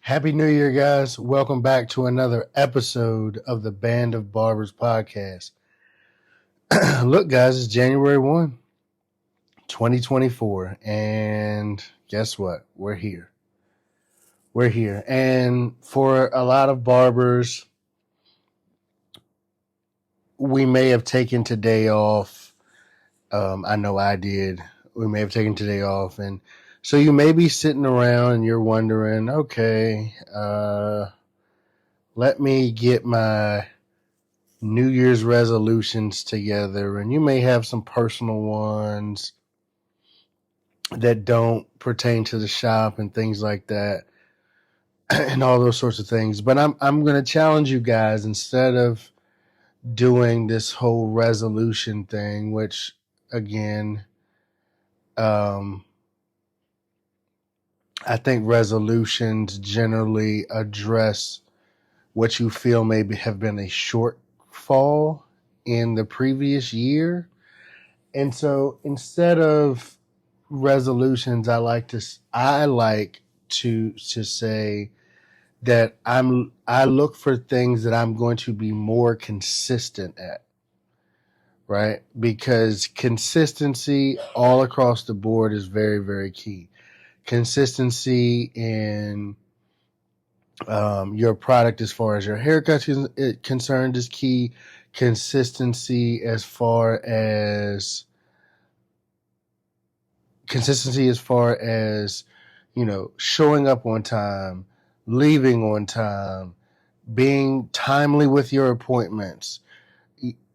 Happy New Year, guys. Welcome back to another episode of the Band of Barbers podcast. Look, guys, it's January 1, 2024. And guess what? We're here. We're here. And for a lot of barbers, we may have taken today off. I know I did. We may have taken today off. And so you may be sitting around and you're wondering, okay, let me get my New Year's resolutions together, and you may have some personal ones that don't pertain to the shop and things like that, and all those sorts of things. But I'm going to challenge you guys, instead of doing this whole resolution thing, which again, I think resolutions generally address what you feel maybe have been a shortfall in the previous year. And so instead of resolutions, I like to say that I look for things that I'm going to be more consistent at, right? Because consistency all across the board is very, very key. Consistency in your product as far as your haircut is concerned is key. Consistency as far as showing up on time, leaving on time, being timely with your appointments,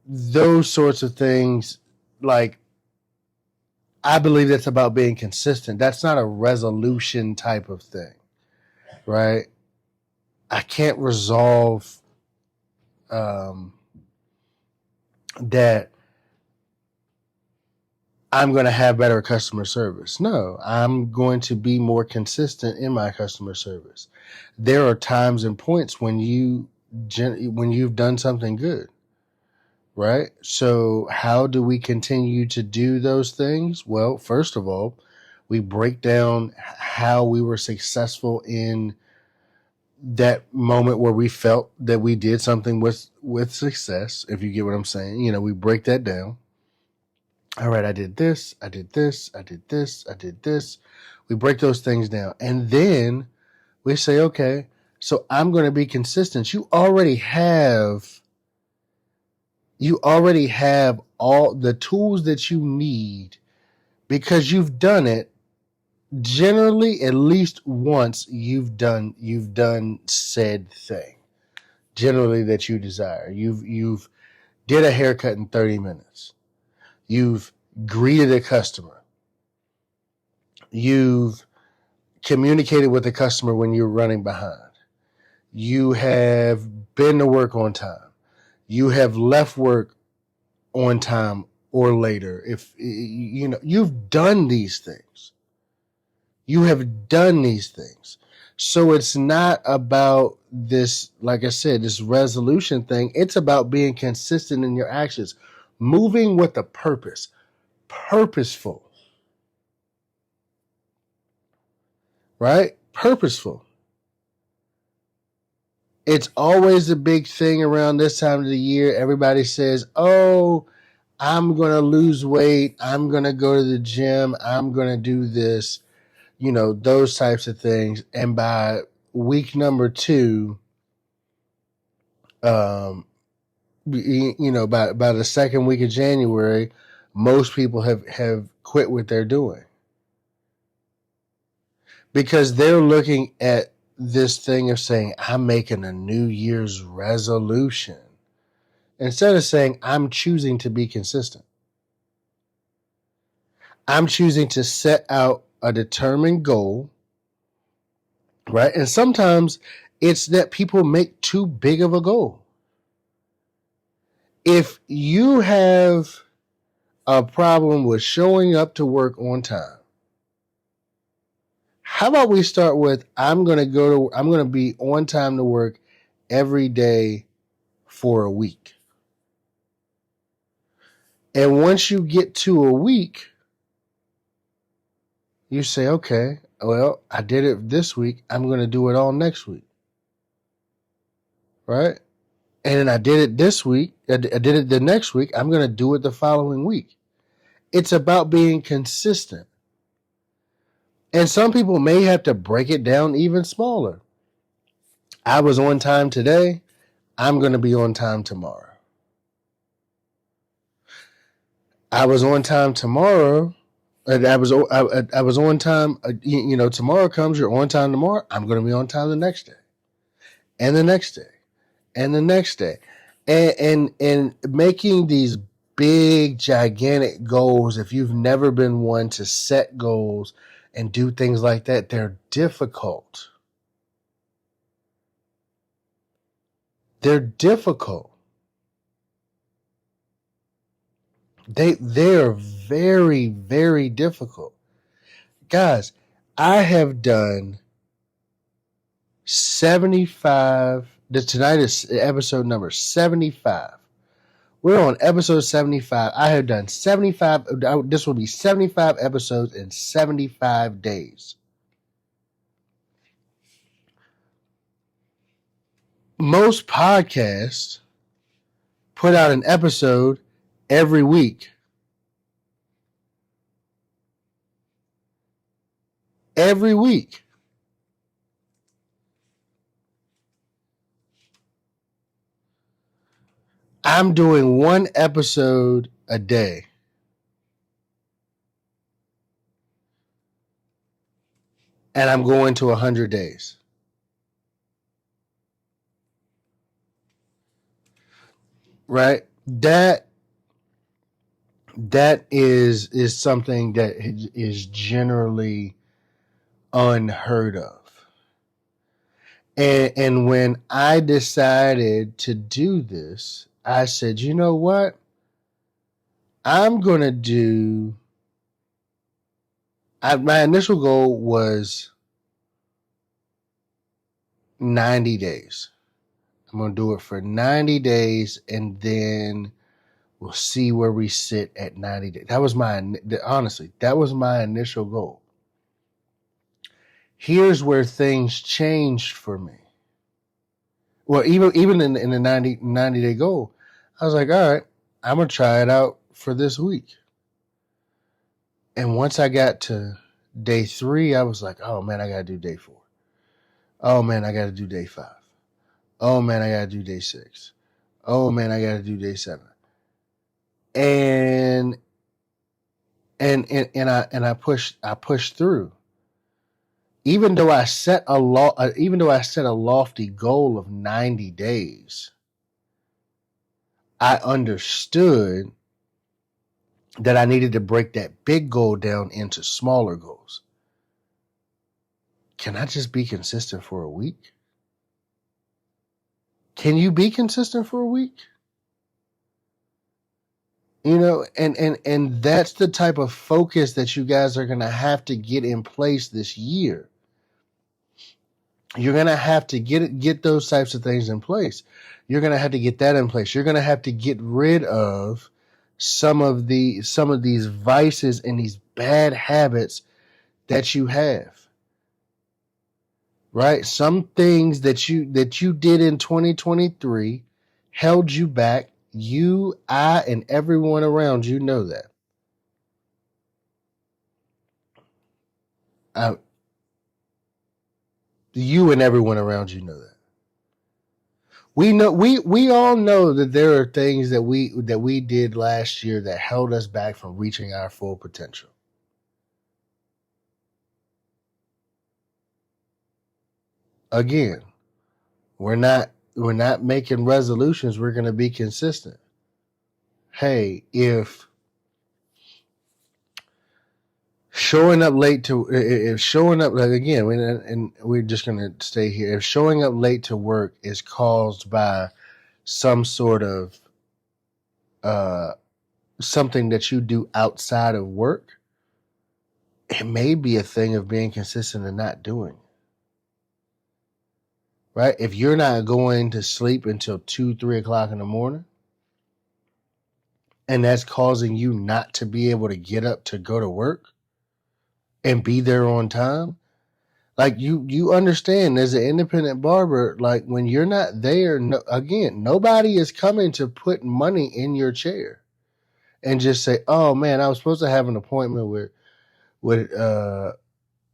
those sorts of things. Like, I believe that's about being consistent. That's not a resolution type of thing, right? I can't resolve that I'm going to have better customer service. No, I'm going to be more consistent in my customer service. There are times and points when you've done something good, right? So how do we continue to do those things? Well, first of all, we break down how we were successful in that moment where we felt that we did something with success, if you get what I'm saying. We break that down. All right, I did this, I did this, I did this, I did this. We break those things down. And then we say, okay, so I'm going to be consistent. You already have all the tools that you need, because you've done it. Generally, at least once you've done said thing, generally, that you desire. You've did a haircut in 30 minutes. You've greeted a customer. You've communicated with the customer when you're running behind. You have been to work on time. You have left work on time or later. If you've done these things. You have done these things. So it's not about this, like I said, this resolution thing. It's about being consistent in your actions, moving with a purpose, purposeful, right? Purposeful. It's always a big thing around this time of the year. Everybody says, oh, I'm going to lose weight. I'm going to go to the gym. I'm going to do this. Those types of things. And by week number 2, by the second week of January, most people have quit what they're doing, because they're looking at this thing of saying, I'm making a New Year's resolution, instead of saying, I'm choosing to be consistent. I'm choosing to set out a determined goal, right? And sometimes it's that people make too big of a goal. If you have a problem with showing up to work on time, how about we start with, I'm going to be on time to work every day for a week. And once you get to a week, you say, okay, Well, I did it this week. I'm going to do it all next week. Right? And then I did it this week. I did it the next week. I'm going to do it the following week. It's about being consistent. And some people may have to break it down even smaller. I was on time today. I'm going to be on time tomorrow. I was on time tomorrow. I was on time. Tomorrow comes. You're on time tomorrow. I'm going to be on time the next day, and the next day, and the next day, and making these big, gigantic goals. If you've never been one to set goals and do things like that, they're difficult. They're difficult. They're very, very difficult. Guys, I have done 75. Tonight is episode number 75. We're on episode 75. I have done 75. This will be 75 episodes in 75 days. Most podcasts put out an episode every week. Every week. I'm doing one episode a day. And I'm going to 100 days. Right? That is something that is generally unheard of. And when I decided to do this, I said, you know what? I'm going to do... my initial goal was 90 days. I'm going to do it for 90 days, and then we'll see where we sit at 90 days. That was honestly, that was my initial goal. Here's where things changed for me. Well, even in the 90-day goal, I was like, all right, I'm going to try it out for this week. And once I got to day 3, I was like, oh man, I got to do day 4. Oh man, I got to do day 5. Oh man, I got to do day 6. Oh man, I got to do day 7. And I pushed through. Even though I set a lofty goal of 90 days, I understood that I needed to break that big goal down into smaller goals. Can I just be consistent for a week? Can you be consistent for a week? And that's the type of focus that you guys are going to have to get in place this year. You're going to have to get those types of things in place. You're going to have to get that in place. You're going to have to get rid of some of these vices and these bad habits that you have. Right? Some things that you did in 2023 held you back. You, I, and everyone around you know that. You and everyone around you know that. We all know that there are things that we did last year that held us back from reaching our full potential. Again, we're not making resolutions. We're going to be consistent. Hey, if showing up late to again, and we're just going to stay here. If showing up late to work is caused by some sort of something that you do outside of work, it may be a thing of being consistent and not doing. Right? If you're not going to sleep until 2-3 o'clock in the morning, and that's causing you not to be able to get up to go to work and be there on time, Like you understand as an independent barber, like when you're not there, no, again, nobody is coming to put money in your chair and just say, "Oh man, I was supposed to have an appointment with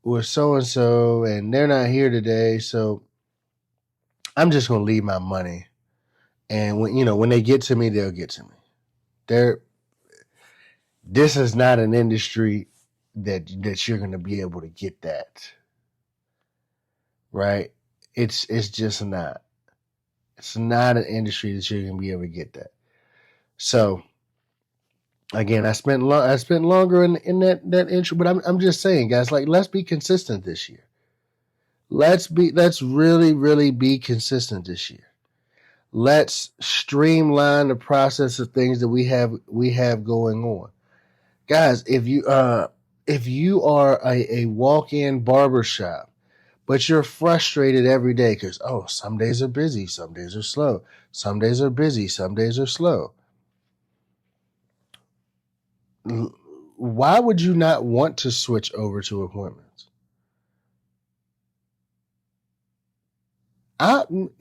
with so and so, and they're not here today, so I'm just gonna leave my money." And when they get to me, they'll get to me. They're This is not an industry that you're gonna be able to get that, right? It's just not. It's not an industry that you're gonna be able to get that. So again, I spent longer in that intro, but I'm just saying, guys, like let's be consistent this year. Let's really be consistent this year. Let's streamline the process of things that we have going on. Guys, if you are a walk-in barbershop, but you're frustrated every day because some days are busy, some days are slow, some days are busy, some days are slow. Why would you not want to switch over to appointments? And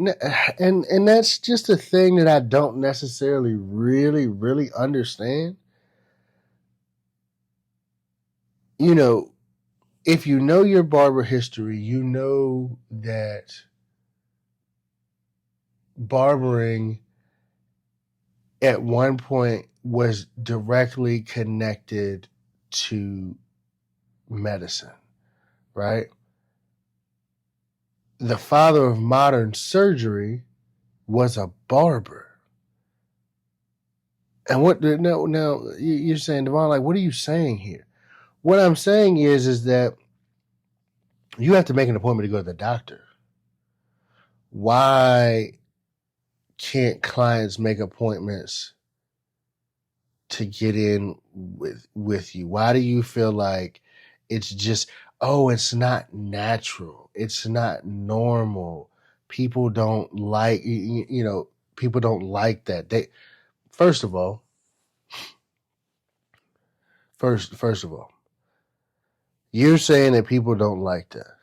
that's just a thing that I don't necessarily really understand. You know, if you know your barber history, you know that barbering at one point was directly connected to medicine, right? The father of modern surgery was a barber. And what now you're saying, Devon, like, what are you saying here? What I'm saying is that you have to make an appointment to go to the doctor. Why can't clients make appointments to get in with you? Why do you feel like it's just, it's not natural, it's not normal? People don't like, people don't like that. They first of all, first of all, you're saying that people don't like that.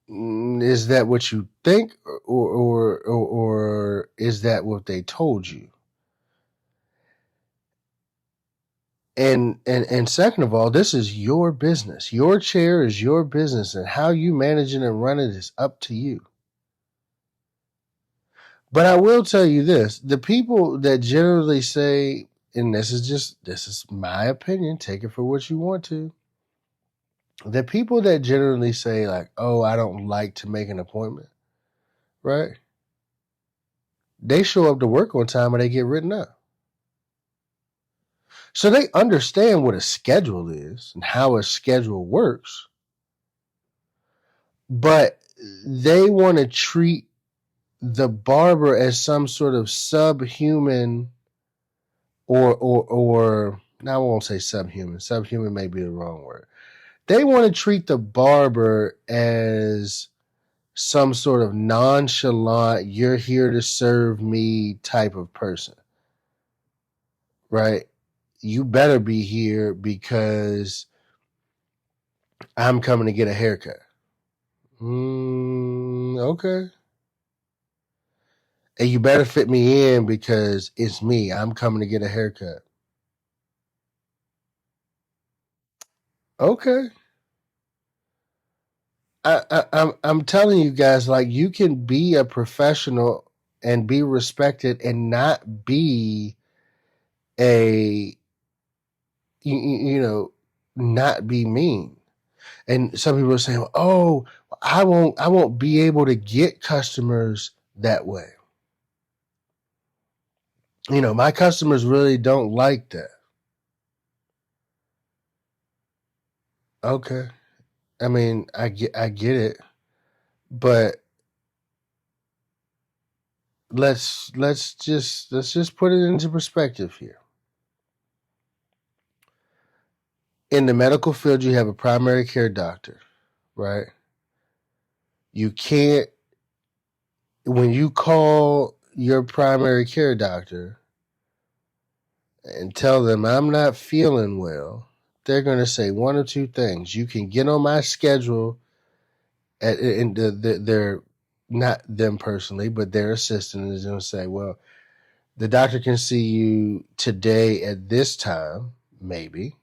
Is that what you think, or is that what they told you? And second of all, this is your business. Your chair is your business, and how you manage it and run it is up to you. But I will tell you this: the people that generally say, and this is my opinion, take it for what you want to. The people that generally say like, "Oh, I don't like to make an appointment," right? They show up to work on time and they get written up. So they understand what a schedule is and how a schedule works, but they want to treat the barber as some sort of subhuman, or now I won't say subhuman. Subhuman may be the wrong word. They want to treat the barber as some sort of nonchalant, you're here to serve me type of person, right? You better be here because I'm coming to get a haircut. Okay. And you better fit me in because it's me. I'm coming to get a haircut. Okay. I'm telling you guys, like, you can be a professional and be respected and not be a not be mean. And some people are saying, "Oh, I won't be able to get customers that way." My customers really don't like that. Okay. I mean, I get it, but let's just put it into perspective here. In the medical field, you have a primary care doctor, right? You can't When you call your primary care doctor and tell them I'm not feeling well, they're going to say one or two things. You can get on my schedule, and they're not them personally, but their assistant is going to say, well, the doctor can see you today at this time, maybe.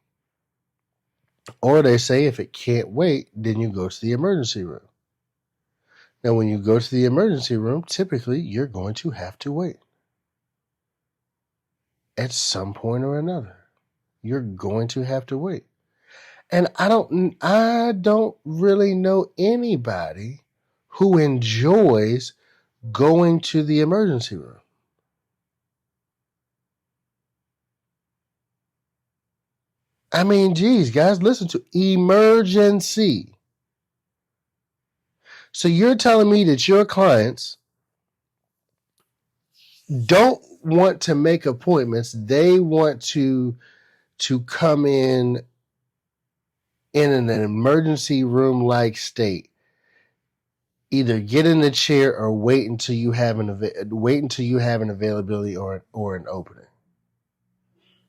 Or they say if it can't wait, then you go to the emergency room. Now, when you go to the emergency room, typically you're going to have to wait. At some point or another, you're going to have to wait. And I don't really know anybody who enjoys going to the emergency room. I mean, geez, guys, listen to emergency. So you're telling me that your clients don't want to make appointments. They want to come in an emergency room like state. Either get in the chair or wait until you have an availability or an opening.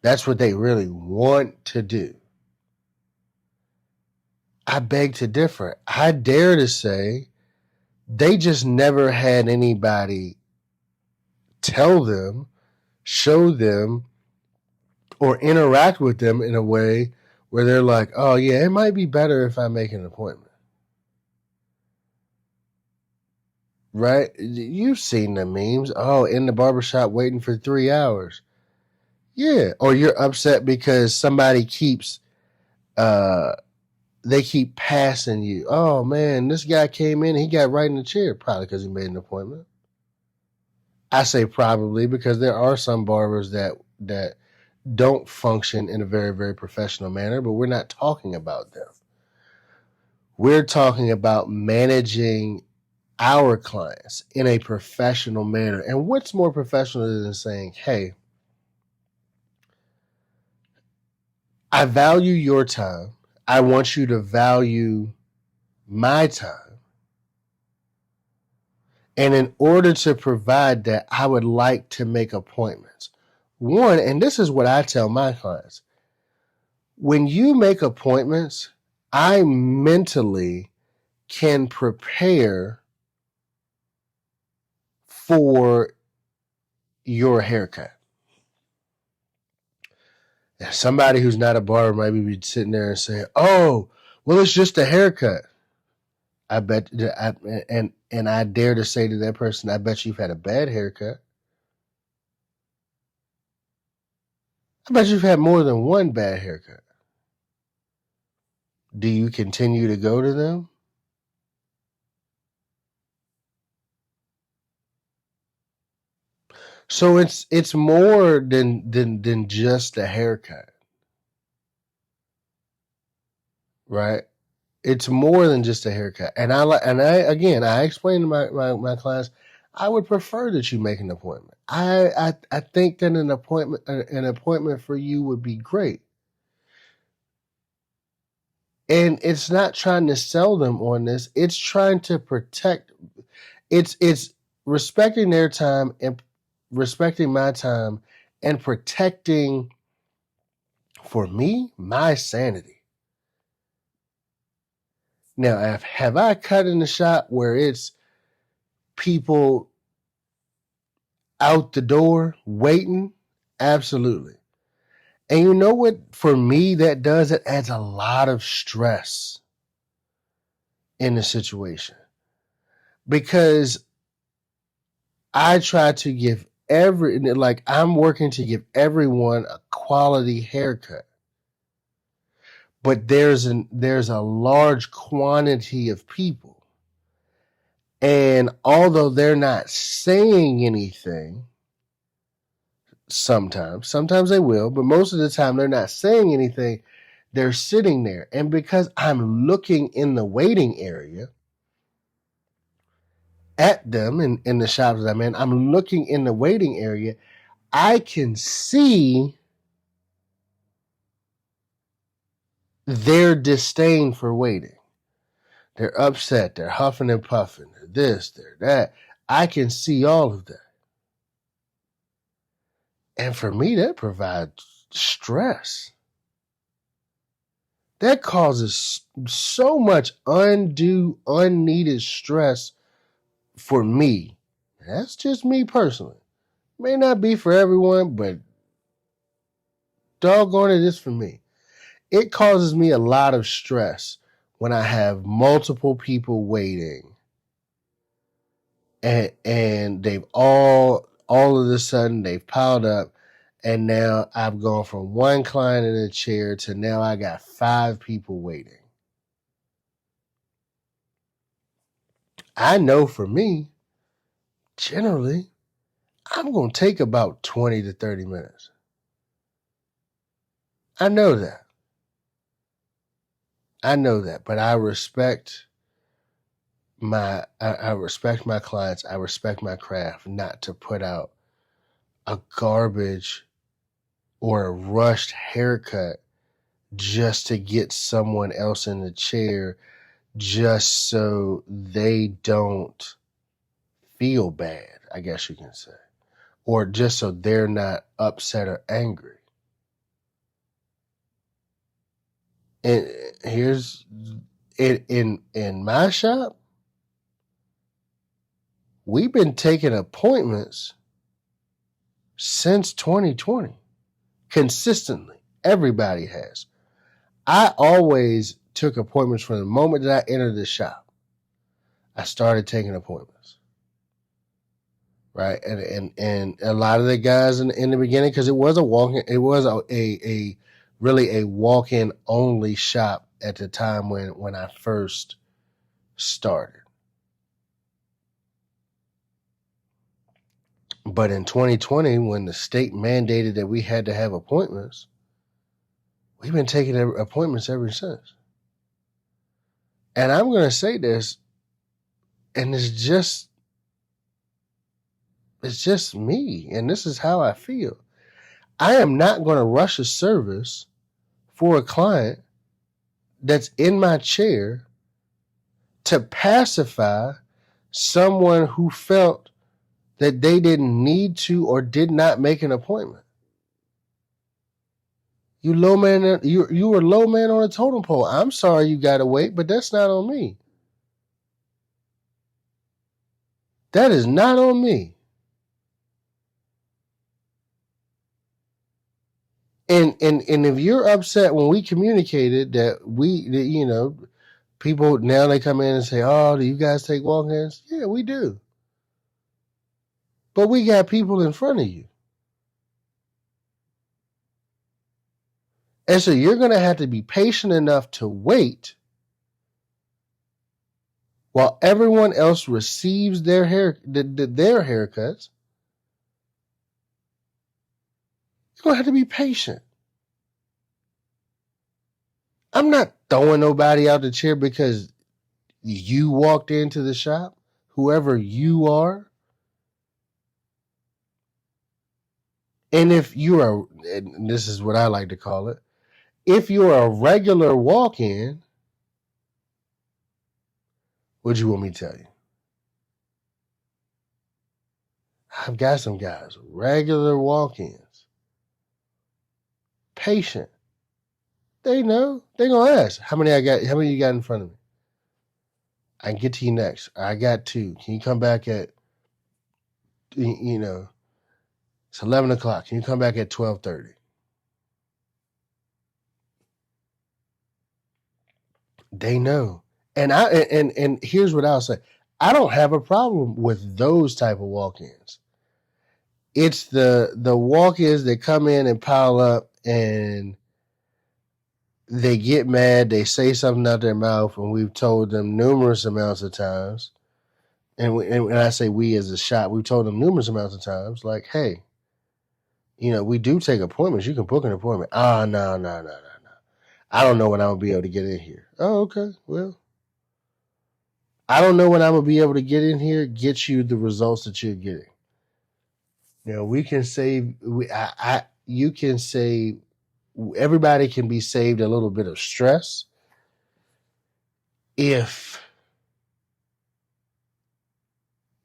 That's what they really want to do. I beg to differ. I dare to say they just never had anybody tell them, show them, or interact with them in a way where they're like, oh yeah, it might be better if I make an appointment. Right? You've seen the memes. Oh, in the barbershop waiting for 3 hours. Yeah. Or you're upset because somebody keeps they keep passing you. Oh man, this guy came in, he got right in the chair, probably because he made an appointment. I say probably because there are some barbers that don't function in a very, very professional manner, but we're not talking about them. We're talking about managing our clients in a professional manner. And what's more professional than saying, hey, I value your time. I want you to value my time. And in order to provide that, I would like to make appointments. One, and this is what I tell my clients. When you make appointments, I mentally can prepare for your haircut. Now, somebody who's not a barber might be sitting there and saying, oh, well, it's just a haircut. I bet, and I dare to say to that person, I bet you've had a bad haircut. I bet you've had more than one bad haircut. Do you continue to go to them? So it's more than just a haircut, right? It's more than just a haircut. And I explain to my clients, I would prefer that you make an appointment. I think that an appointment for you would be great. And it's not trying to sell them on this. It's trying to protect. It's respecting their time and respecting my time and protecting, for me, my sanity. Now, have I cut in the shop where it's people out the door waiting? Absolutely. And you know what? For me, that does, it adds a lot of stress in the situation. Because I try to give I'm working to give everyone a quality haircut. But there's a large quantity of people. And although they're not saying anything, sometimes they will, but most of the time they're not saying anything. They're sitting there. And because I'm looking in the waiting area at them in the shops that I'm in, I'm looking in the waiting area, I can see their disdain for waiting. They're upset. They're huffing and puffing. They're this, they're that. I can see all of that. And for me, that provides stress. That causes so much undue, unneeded stress for me. That's just me personally. May not be for everyone, but doggone it is for me. It causes me a lot of stress when I have multiple people waiting and they've all of a sudden they've piled up, and now I've gone from one client in a chair to now I got 5 people waiting. I know for me, generally, I'm going to take about 20 to 30 minutes. I know that. But I respect I respect my clients. I respect my craft not to put out a garbage or a rushed haircut just to get someone else in the chair, just so they don't feel bad, I guess you can say, or just so they're not upset or angry. And here's it in my shop, we've been taking appointments since 2020 consistently. Everybody has. I always took appointments from the moment that I entered the shop. I started taking appointments, right? And a lot of the guys in the beginning, because it was a really a walk-in only shop at the time when I first started. But in 2020, when the state mandated that we had to have appointments, we've been taking appointments ever since. And I'm going to say this, and it's just me, and this is how I feel. I am not going to rush a service for a client that's in my chair to pacify someone who felt that they didn't need to or did not make an appointment. You low man, you were low man on a totem pole. I'm sorry you got to wait, but that's not on me. That is not on me. And if you're upset when we communicated that people now they come in and say, "Oh, do you guys take walk-ins?" Yeah, we do. But we got people in front of you. And so you're going to have to be patient enough to wait while everyone else receives their haircuts. You're going to have to be patient. I'm not throwing nobody out the chair because you walked into the shop, whoever you are. And if you are, and this is what I like to call it, if you're a regular walk-in, what do you want me to tell you? I've got some guys, regular walk-ins, patient. They know. They're going to ask, how many you got in front of me? I can get to you next. I got 2. Can you come back at, it's 11 o'clock. Can you come back at 12:30? They know. And here's what I'll say. I don't have a problem with those type of walk-ins. It's the walk-ins that come in and pile up and they get mad, they say something out their mouth, and we've told them numerous amounts of times. And when I say we as a shop, we've told them numerous amounts of times, like, hey, we do take appointments. You can book an appointment. No. I don't know when I'm going to be able to get in here. Oh, okay. Well, I don't know when I'm going to be able to get in here, get you the results that you're getting. We can save, you can save, everybody can be saved a little bit of stress if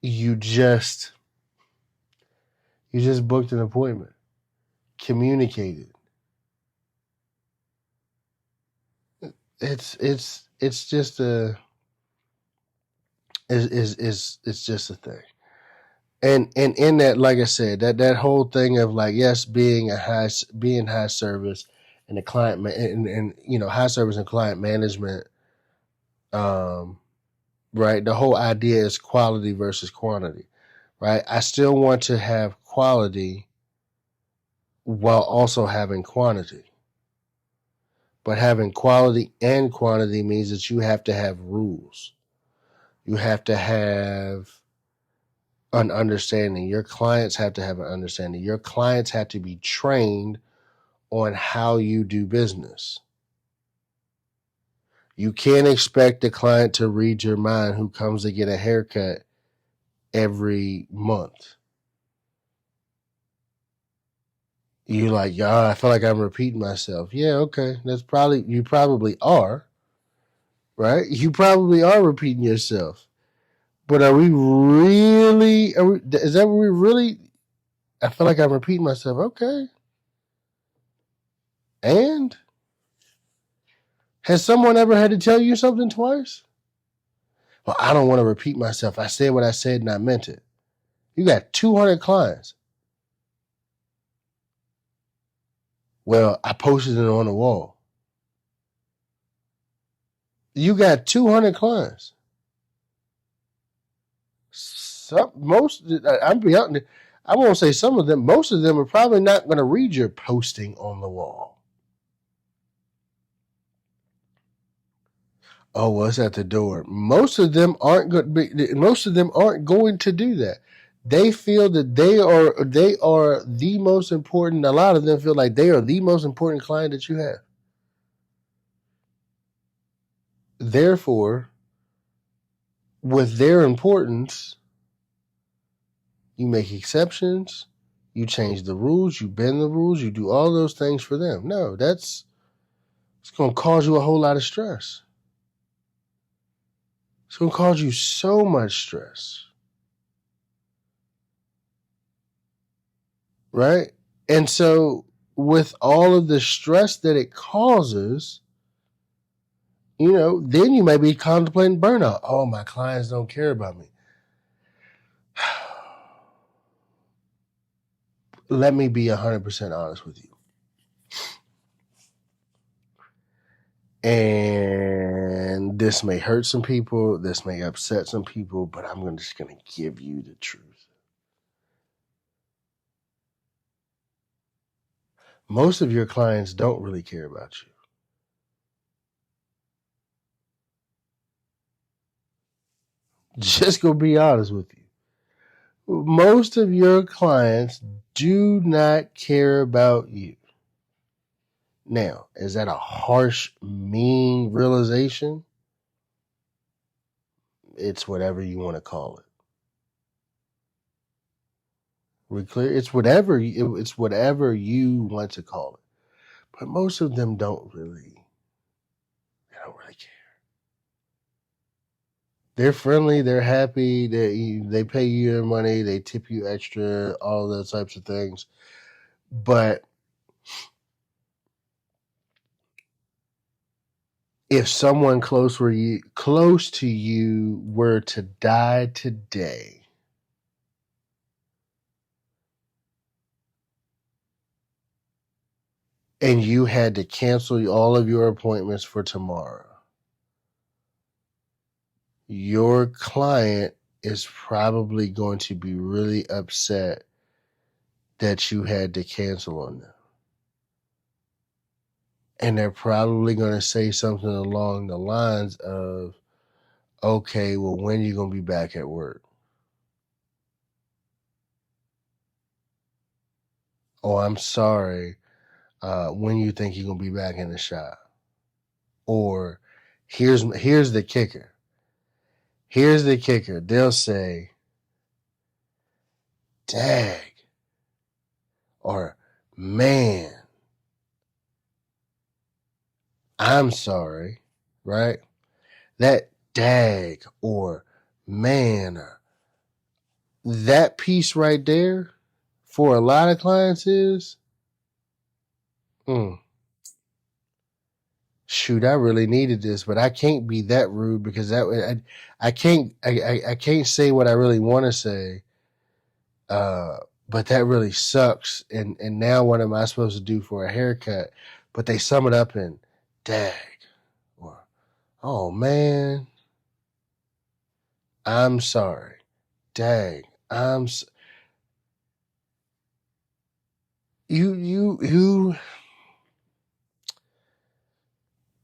you just booked an appointment, communicated. it's just a it's just a thing. And in that, like I said, that whole thing of like, yes, being high service and the client and high service and client management, um, right? The whole idea is quality versus quantity, right? I still want to have quality while also having quantity. But having quality and quantity means that you have to have rules. You have to have an understanding. Your clients have to have an understanding. Your clients have to be trained on how you do business. You can't expect the client to read your mind who comes to get a haircut every month. You like, yeah, I feel like I'm repeating myself. Yeah, okay. You probably are, right? You probably are repeating yourself. But are we really, is that what we really, I feel like I'm repeating myself. Okay. And has someone ever had to tell you something twice? Well, I don't want to repeat myself. I said what I said and I meant it. You got 200 clients. Well, I posted it on the wall. You got 200 clients. I won't say some of them. Most of them are probably not going to read your posting on the wall. Oh, well, it's at the door. Most of them aren't going to do that. They feel that they are the most important. A lot of them feel like they are the most important client that you have. Therefore, with their importance, you make exceptions, you change the rules, you bend the rules, you do all those things for them. No, it's going to cause you a whole lot of stress. It's going to cause you so much stress. Right? And so, with all of the stress that it causes, then you may be contemplating burnout. Oh, my clients don't care about me. Let me be 100% honest with you. And this may hurt some people, this may upset some people, but I'm just going to give you the truth. Most of your clients don't really care about you. Just go be honest with you. Most of your clients do not care about you. Now, is that a harsh, mean realization? It's whatever you want to call it. We clear? It's whatever you want to call it. But most of them don't really care. They're friendly, they're happy, they pay you your money, they tip you extra, all those types of things. But if someone close to you were to die today, and you had to cancel all of your appointments for tomorrow, your client is probably going to be really upset that you had to cancel on them. And they're probably going to say something along the lines of, okay, well, when are you going to be back at work? Oh, I'm sorry. When you think you're going to be back in the shop? Or here's the kicker. Here's the kicker. They'll say, dag, or man, I'm sorry, right? That dag or man, or that piece right there for a lot of clients is, shoot, I really needed this, but I can't be that rude because I can't say what I really want to say. But that really sucks. And now what am I supposed to do for a haircut? But they sum it up in dag, or oh man, I'm sorry, dag, you.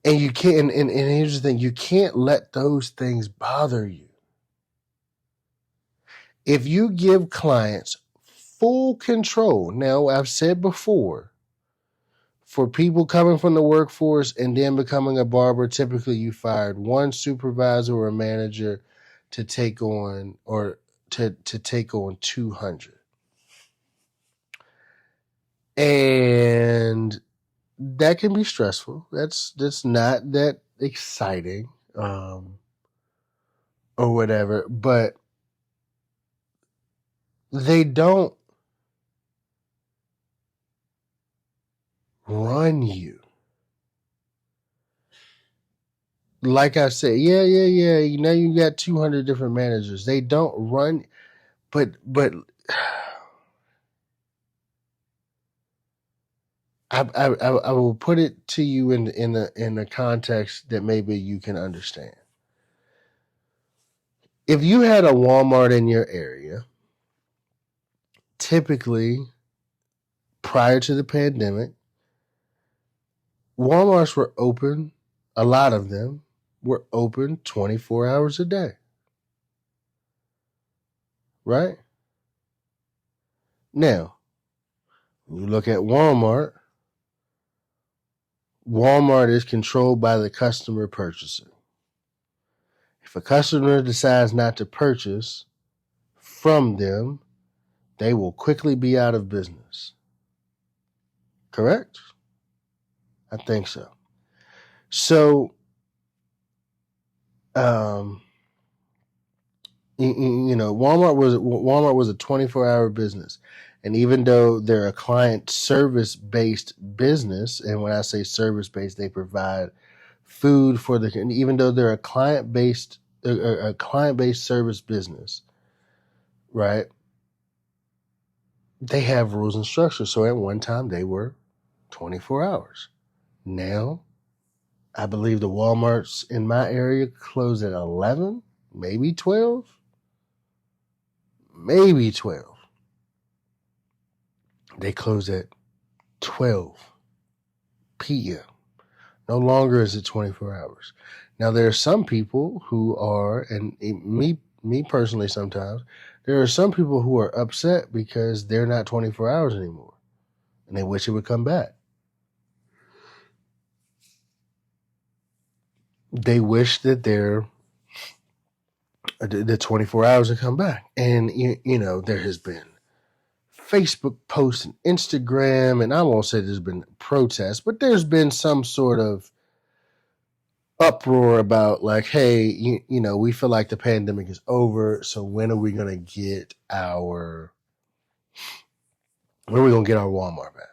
And you can't, and here's the thing, you can't let those things bother you. If you give clients full control, now I've said before, for people coming from the workforce and then becoming a barber, typically you fired one supervisor or a manager to take on, or to take on 200. And that can be stressful. That's not that exciting, or whatever, but they don't run you. Like I said, yeah. Now you got 200 different managers. They don't run, but I will put it to you in a context that maybe you can understand. If you had a Walmart in your area, typically prior to the pandemic, Walmarts were open. A lot of them were open 24 hours a day. Right? Now, when you look at Walmart, Walmart is controlled by the customer purchasing. If a customer decides not to purchase from them, they will quickly be out of business. Correct? I think so. So, Walmart was a 24-hour business, and even though they're a client service based business, and when I say service based, they provide food for the. And even though they're a client based service business, right? They have rules and structures. So at one time they were 24 hours. Now, I believe the Walmarts in my area close at 11, maybe 12. Maybe 12. They close at 12 p.m. No longer is it 24 hours. Now, there are some people who are, and me personally sometimes, there are some people who are upset because they're not 24 hours anymore, and they wish it would come back. They wish that the 24 hours would come back. And, there has been Facebook posts and Instagram, and I won't say there's been protests, but there's been some sort of uproar about like, hey, we feel like the pandemic is over, so when are we going to get our Walmart back?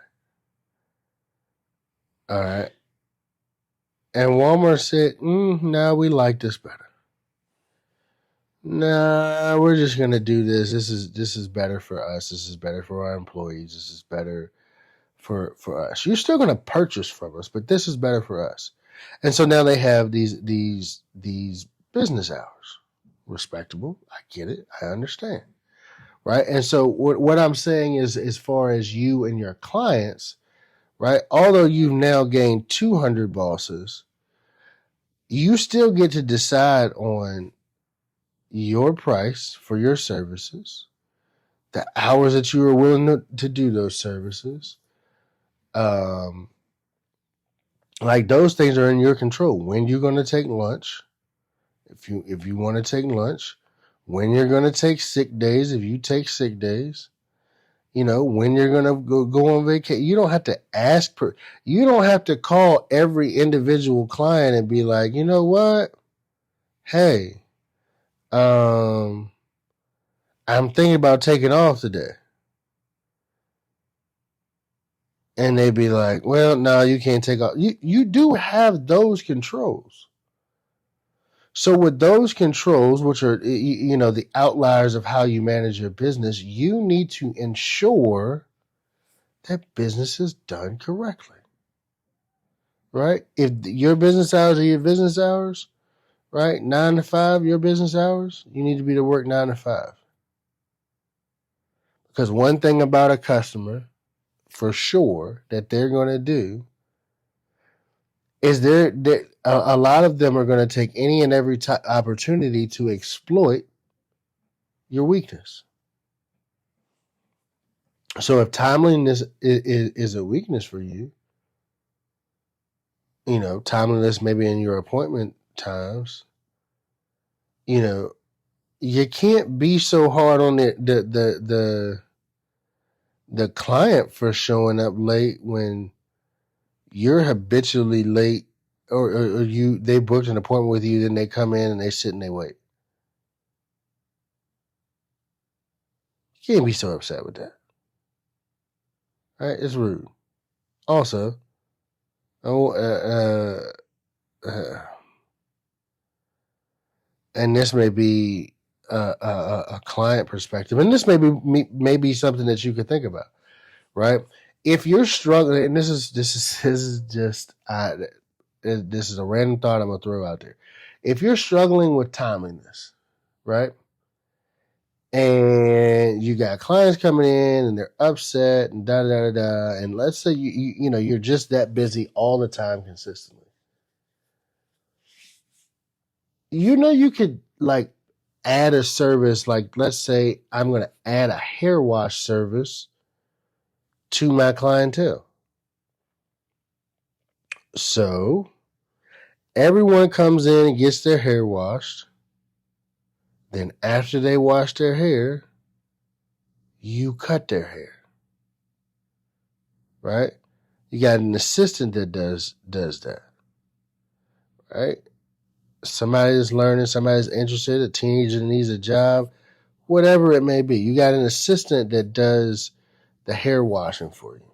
All right. And Walmart said, no, we like this better. Nah, we're just going to do this. This is better for us. This is better for our employees. This is better for us. You're still going to purchase from us, but this is better for us. And so now they have these business hours. Respectable. I get it. I understand. Right. And so what I'm saying is, as far as you and your clients, right, although you've now gained 200 bosses, you still get to decide on your price for your services, the hours that you are willing to do those services. Like those things are in your control. When you're going to take lunch, if you want to take lunch, when you're going to take sick days, if you take sick days, when you're going to go on vacation. You don't have to you don't have to call every individual client and be like, you know what? Hey, I'm thinking about taking off today. And they'd be like, well, no, you can't take off. You do have those controls. So with those controls, which are, the outliers of how you manage your business, you need to ensure that business is done correctly, right? If your business hours are your business hours, right? 9 to 5, your business hours, you need to be to work 9 to 5. Because one thing about a customer, for sure, that they're going to do is a lot of them are going to take any and every opportunity to exploit your weakness. So if timeliness is a weakness for you, timeliness maybe in your appointment times, you can't be so hard on the client for showing up late when you're habitually late, or they booked an appointment with you, then they come in and they sit and they wait. You can't be so upset with that. Right? It's rude. Also, and this may be a client perspective, and this may be something that you could think about, right? If you're struggling, and this is just this is a random thought I'm gonna throw out there. If you're struggling with timeliness, right, and you got clients coming in and they're upset and da da da da, and let's say you're just that busy all the time consistently, you could like add a service, like let's say I'm going to add a hair wash service to my clientele. So everyone comes in and gets their hair washed. Then after they wash their hair, you cut their hair. Right? You got an assistant that does that. Right? Somebody's learning, somebody's interested, a teenager needs a job, whatever it may be. You got an assistant that does the hair washing for you.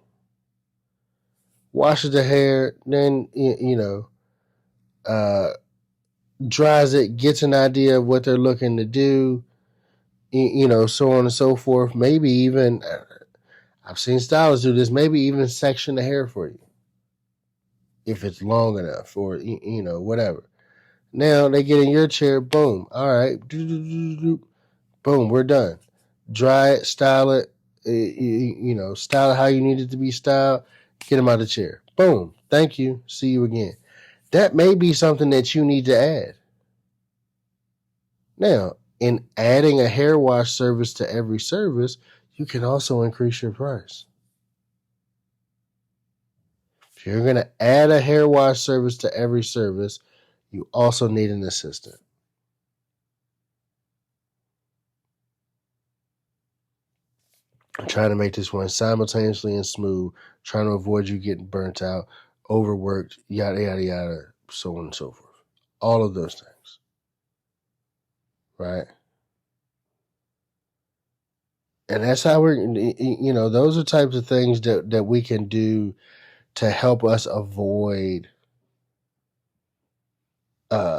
Washes the hair, then dries it, gets an idea of what they're looking to do, so on and so forth. Maybe even, I've seen stylists do this, maybe even section the hair for you if it's long enough, or whatever. Now they get in your chair, boom, all right, boom, we're done. Dry it, style it, style it how you need it to be styled, get them out of the chair. Boom, thank you, see you again. That may be something that you need to add. Now, in adding a hair wash service to every service, you can also increase your price. If you're going to add a hair wash service to every service, you also need an assistant. I'm trying to make this one simultaneously and smooth, trying to avoid you getting burnt out, overworked, yada, yada, yada, so on and so forth. All of those things. Right? And that's how those are types of things that we can do to help us avoid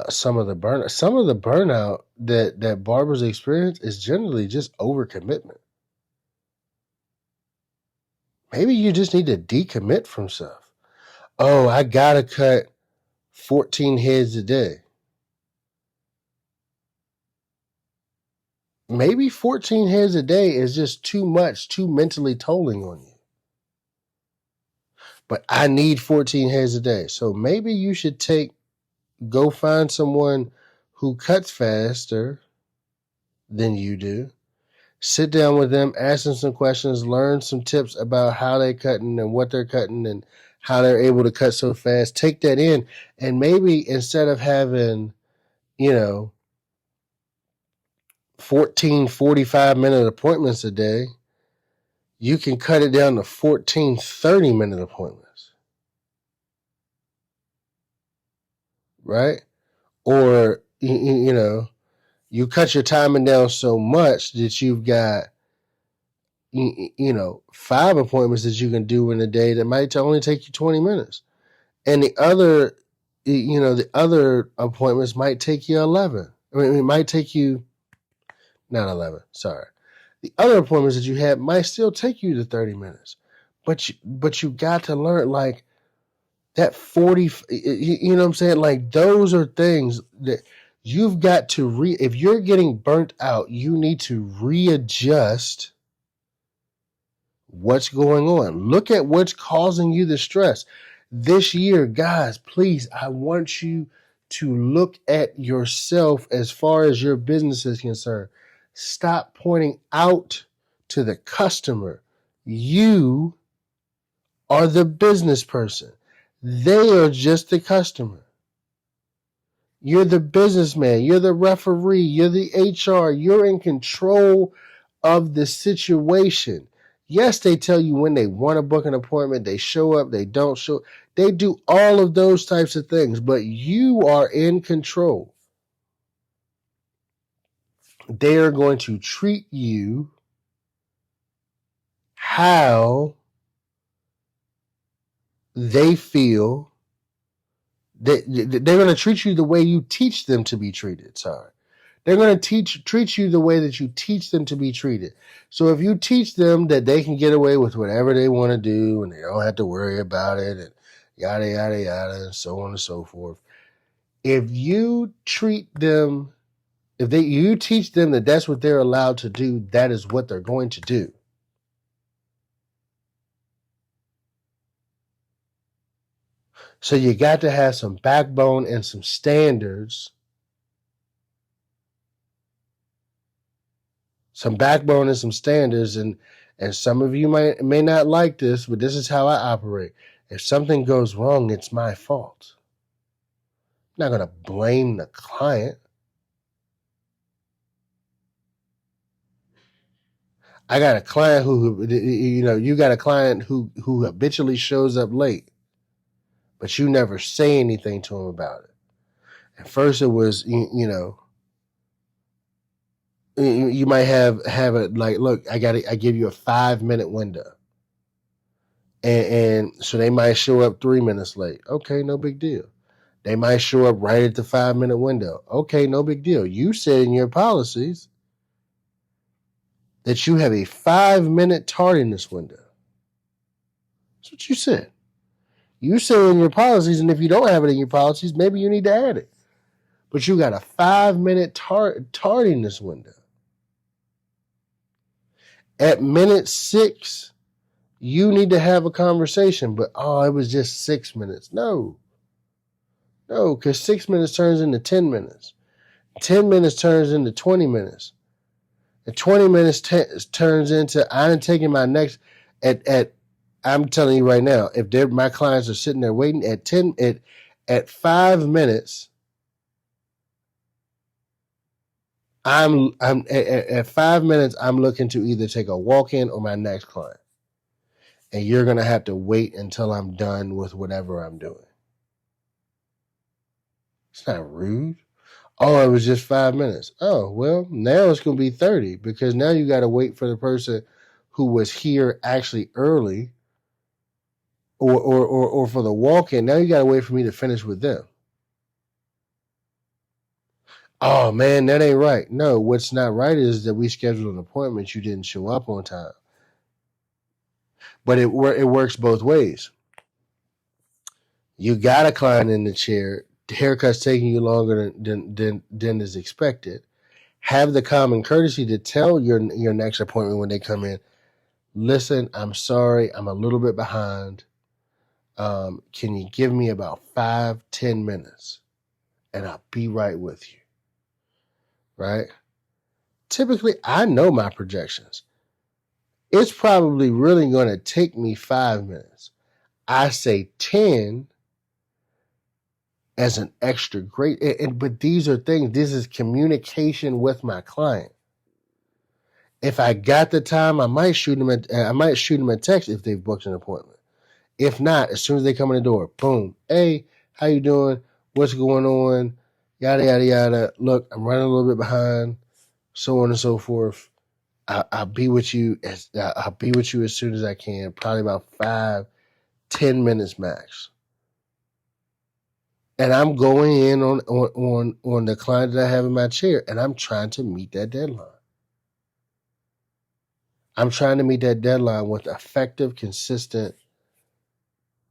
some of the burnout. Some of the burnout that barbers experience is generally just overcommitment. Maybe you just need to decommit from stuff. Oh, I gotta cut 14 heads a day. Maybe 14 heads a day is just too much, too mentally tolling on you. But I need 14 heads a day. So maybe you should go find someone who cuts faster than you do. Sit down with them, ask them some questions, learn some tips about how they're cutting and what they're cutting and how they're able to cut so fast. Take that in, and maybe instead of having, 14 45-minute appointments a day, you can cut it down to 14 30-minute appointments. Right? Or, you cut your timing down so much that you've got you know, 5 appointments that you can do in a day that might only take you 20 minutes. And the other, you know, the other appointments might take you 11. I mean, it might take you, not 11, sorry. The other appointments that you had might still take you to 30 minutes. But you got to learn, like, that 40, you know what I'm saying? Like, those are things that you've got to if you're getting burnt out, you need to readjust what's going on. Look at what's causing you the stress. This year, guys, please, I want you to look at yourself as far as your business is concerned. Stop pointing out to the customer. You are the business person. They are just the customer. You're the businessman. You're the referee. You're the HR. You're in control of the situation. Yes, they tell you when they want to book an appointment. They show up. They don't show up. They do all of those types of things, but you are in control. They are going to treat you how they feel. They're going to treat you the way you teach them to be treated. Sorry. They're going to treat you the way that you teach them to be treated. So if you teach them that they can get away with whatever they want to do and they don't have to worry about it and yada, yada, yada, and so on and so forth. If you treat them, you teach them that that's what they're allowed to do, that is what they're going to do. So you got to have some backbone and some standards. Some backbone and some standards, and some of you may not like this, but this is how I operate. If something goes wrong, it's my fault. I'm not going to blame the client. I got a client who, you know, you got a client who habitually shows up late, but you never say anything to him about it. At first it was, you know, you might have it like, look, I give you a 5-minute window. And so they might show up 3 minutes late. Okay, no big deal. They might show up right at the 5-minute window. Okay, no big deal. You said in your policies that you have a 5-minute tardiness window. That's what you said. You said in your policies, and if you don't have it in your policies, maybe you need to add it. But you got a 5-minute tardiness window. At minute 6, you need to have a conversation, but it was just 6 minutes. No, because 6 minutes turns into 10 minutes. 10 minutes turns into 20 minutes. And 20 minutes turns into, I'm taking my next, I'm telling you right now, if my clients are sitting there waiting at 5 minutes, at 5 minutes, I'm looking to either take a walk-in or my next client. And you're going to have to wait until I'm done with whatever I'm doing. It's not rude. Oh, it was just 5 minutes. Oh, well, now it's going to be 30 because now you got to wait for the person who was here actually early or for the walk-in. Now you got to wait for me to finish with them. Oh, man, that ain't right. No, what's not right is that we scheduled an appointment. You didn't show up on time. But it works both ways. You got a client in the chair. The haircut's taking you longer than is expected. Have the common courtesy to tell your next appointment when they come in, listen, I'm sorry, I'm a little bit behind. Can you give me about 5-10 minutes? And I'll be right with you. Right? Typically, I know my projections. It's probably really going to take me 5 minutes. I say 10 as an extra great, but these are things, this is communication with my client. If I got the time, I might shoot them a text if they've booked an appointment. If not, as soon as they come in the door, boom, hey, how you doing? What's going on? Yada, yada, yada. Look, I'm running a little bit behind, so on and so forth. I'll be with you as soon as I can, probably about 5-10 minutes max. And I'm going in on the client that I have in my chair, and I'm trying to meet that deadline. I'm trying to meet that deadline with effective, consistent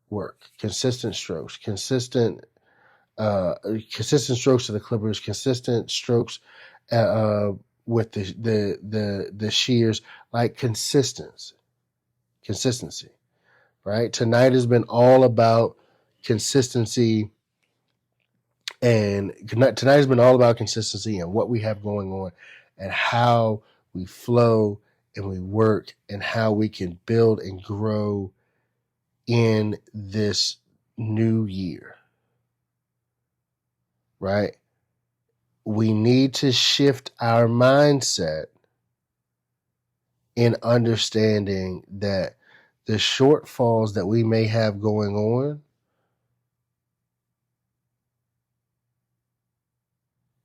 work, consistent strokes, consistent strokes to the clippers, consistent strokes with the shears, like consistency, right? Tonight has been all about consistency, and tonight has been all about consistency and what we have going on and how we flow and we work and how we can build and grow in this new year, right? We need to shift our mindset in understanding that the shortfalls that we may have going on,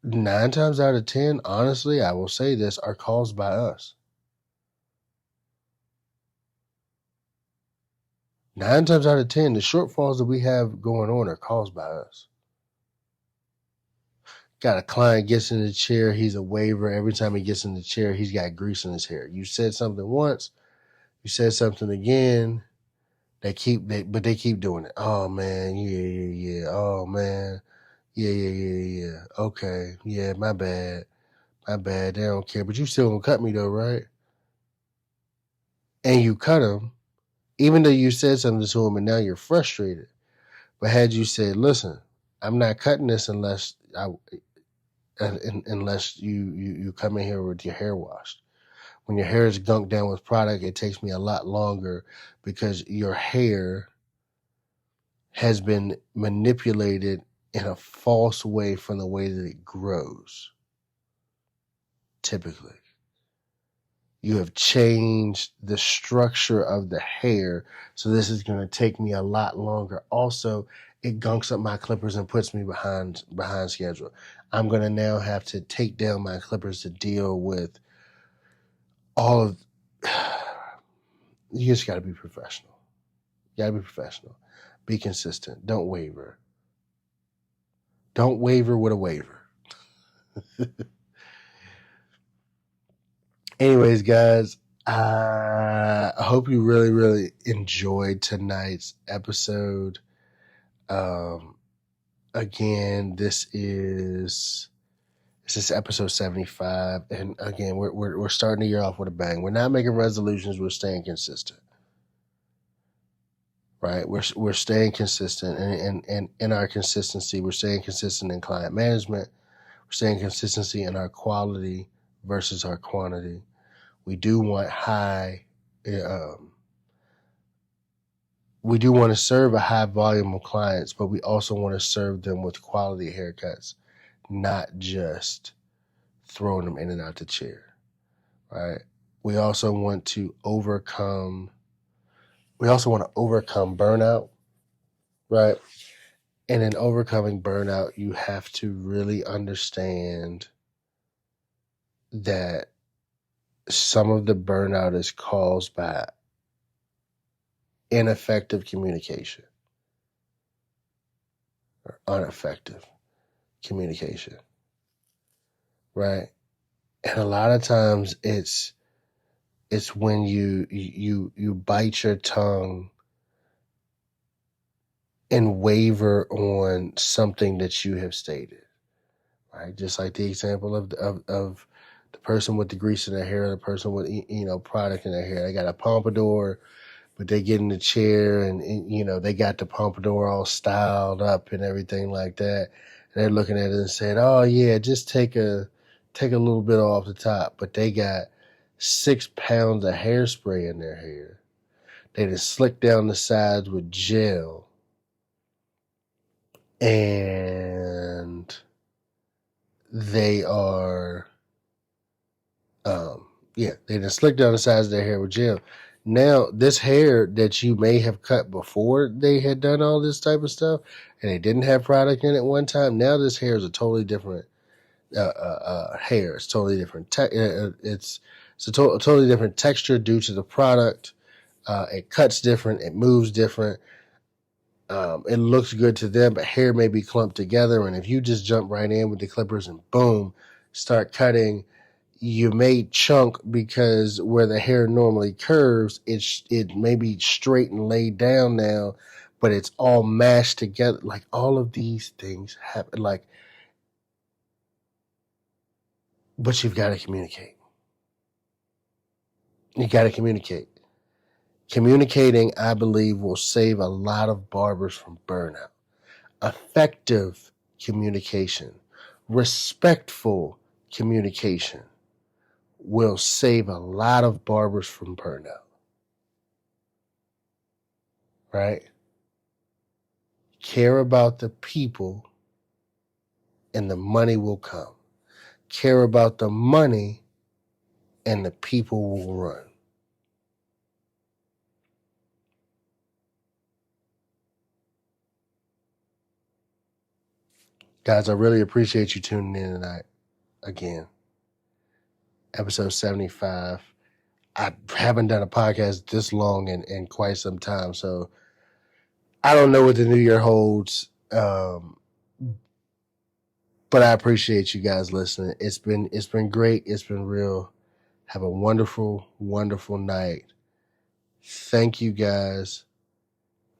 9 times out of 10, honestly, I will say this, are caused by us. 9 times out of 10, the shortfalls that we have going on are caused by us. Got a client gets in the chair, he's a waiver. Every time he gets in the chair, he's got grease in his hair. You said something once, you said something again, they keep doing it. Oh man, yeah. Oh man, yeah. Okay, yeah, my bad. They don't care, but you still gonna cut me though, right? And you cut him, even though you said something to him, and now you're frustrated. But had you said, "Listen, I'm not cutting this unless you come in here with your hair washed. When your hair is gunked down with product, it takes me a lot longer because your hair has been manipulated in a false way from the way that it grows. Typically, you have changed the structure of the hair, so this is going to take me a lot longer. Also, it gunks up my clippers and puts me behind schedule. I'm going to now have to take down my clippers to deal with all of. You just got to be professional. Be consistent. Don't waver. Don't waver with a waiver. Anyways, guys, I hope you really, really enjoyed tonight's episode. Again, this is episode 75, and again, we're starting the year off with a bang. We're not making resolutions. We're staying consistent, right? We're staying consistent, and in our consistency, we're staying consistent in client management. We're staying consistency in our quality versus our quantity. We do want we do want to serve a high volume of clients, but we also want to serve them with quality haircuts, not just throwing them in and out the chair, right? We also want to overcome burnout, right? And in overcoming burnout, you have to really understand that some of the burnout is caused by ineffective communication or ineffective communication, right? And a lot of times it's when you bite your tongue and waver on something that you have stated, right? Just like the example of the person with the grease in their hair, the person with product in their hair. They got a pompadour, but they get in the chair and they got the pompadour all styled up and everything like that. And they're looking at it and saying, "Oh yeah, just take a little bit off the top." But they got 6 pounds of hairspray in their hair. They just slick down the sides with gel. And they are, they just slick down the sides of their hair with gel. Now, this hair that you may have cut before they had done all this type of stuff, and they didn't have product in it one time, now this hair is a totally different hair. It's totally different. It's a totally different texture due to the product. It cuts different. It moves different. It looks good to them, but hair may be clumped together. And if you just jump right in with the clippers and boom, start cutting, you may chunk because where the hair normally curves, it may be straight and laid down now, but it's all mashed together. Like all of these things happen. But you've got to communicate. You got to communicate. Communicating, I believe, will save a lot of barbers from burnout. Effective communication, respectful communication will save a lot of barbers from burnout. Right? Care about the people and the money will come. Care about the money and the people will run. Guys, I really appreciate you tuning in tonight. Again, episode 75. I haven't done a podcast this long in quite some time, so I don't know what the new year holds. But I appreciate you guys listening. It's been great. It's been real. Have a wonderful, wonderful night. Thank you guys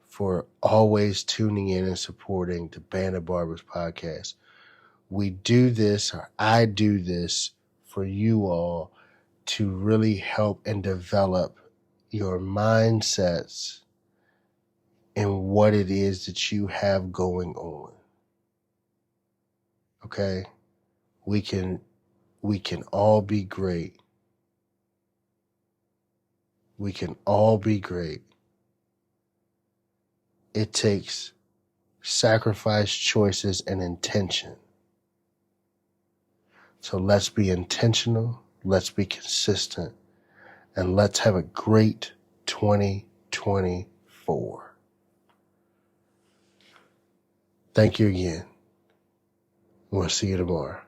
for always tuning in and supporting the Band of Barbers podcast. We do this, or I do this for you all to really help and develop your mindsets and what it is that you have going on. Okay? We can all be great. We can all be great. It takes sacrifice, choices, and intention. So let's be intentional, let's be consistent, and let's have a great 2024. Thank you again. We'll see you tomorrow.